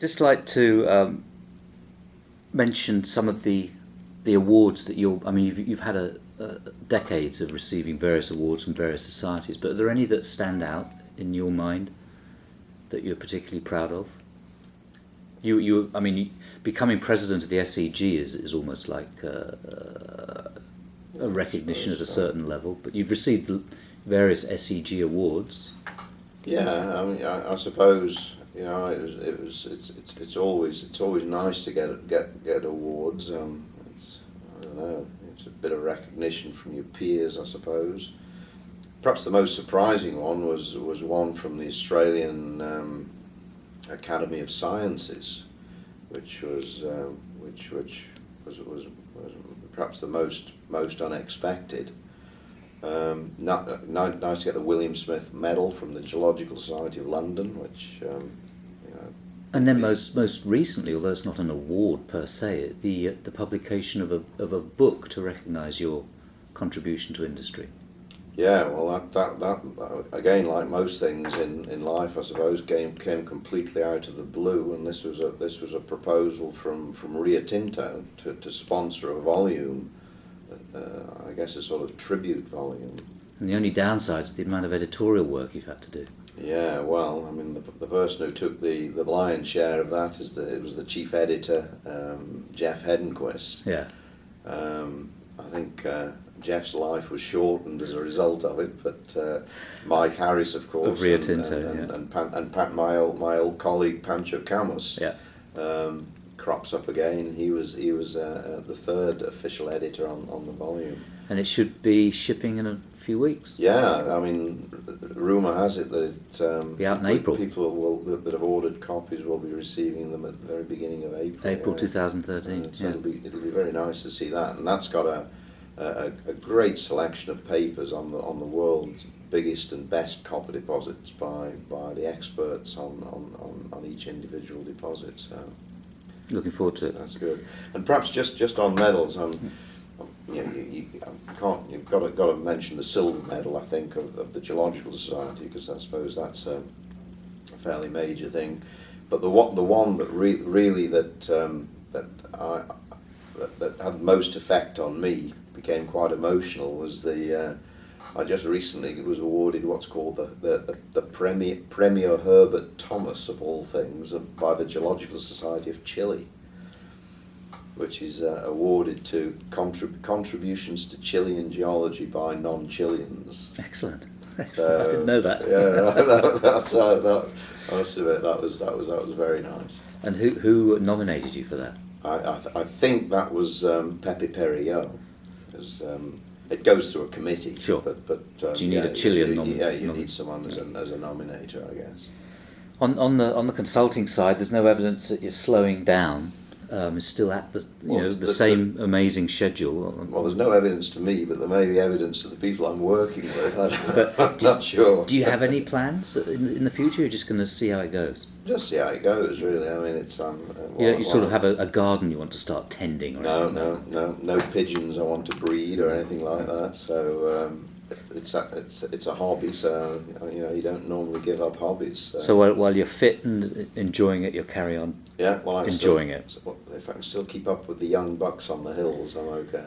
Just like to mention some of the awards that I mean, you've had decades of receiving various awards from various societies, but are there any that stand out in your mind that you're particularly proud of? I mean, becoming president of the SEG is almost like a recognition at a certain level, but you've received various SEG awards. Yeah, I mean, I suppose it's always nice to get awards. I don't know, it's a bit of recognition from your peers, I suppose. Perhaps the most surprising one was one from the Australian Academy of Sciences, which was perhaps the most unexpected. Nice to get the William Smith Medal from the Geological Society of London, which And then most recently, although it's not an award per se, the publication of a book to recognise your contribution to industry. Yeah, well, that again, like most things in life, I suppose, came completely out of the blue, and this was a proposal from Rio Tinto to sponsor a volume, I guess a sort of tribute volume. And the only downside is the amount of editorial work you've had to do. Yeah, well, I mean, the person who took the lion's share of that it was the chief editor, Jeff Hedenquist. Yeah. I think Jeff's life was shortened as a result of it, but Mike Harris, of course, of Rio Tinto, and my old colleague Pancho Camus, yeah, crops up again. He was the third official editor on the volume. And it should be shipping in a few weeks. Yeah, I mean, rumour has it that it be out in April. People that have ordered copies will be receiving them at the very beginning of April. April 2013. So it'll be very nice to see that, and that's got a great selection of papers on the world's biggest and best copper deposits by the experts on each individual deposit. So looking forward to it. That's good. And perhaps just on medals, you've got to mention the silver medal, I think, of the Geological Society, because I suppose that's a fairly major thing. But the one that really that had most effect on me, became quite emotional, was I just recently was awarded what's called the Premier Herbert Thomas, of all things, by the Geological Society of Chile, which is awarded to contributions to Chilean geology by non-Chileans. Excellent. I didn't know that. I must admit that was very nice. And who nominated you for that? I think that was Pepe Perillo. It goes through a committee. Sure. But do you need a Chilean nominator? Yeah, you need someone as a nominator, I guess. On the consulting side, there's no evidence that you're slowing down. Is still at the same amazing schedule. Well, there's no evidence to me, but there may be evidence to the people I'm working with. I'm not sure. Do you have any plans in the future? You're just going to see how it goes? Just see how it goes, really. I mean, it's you sort of have a garden you want to start tending, or no pigeons I want to breed or anything like that. So it's a hobby. So you don't normally give up hobbies. So while you're fit and enjoying it, you'll carry on. Yeah, well, enjoying it. If I can still keep up with the young bucks on the hills, I'm okay.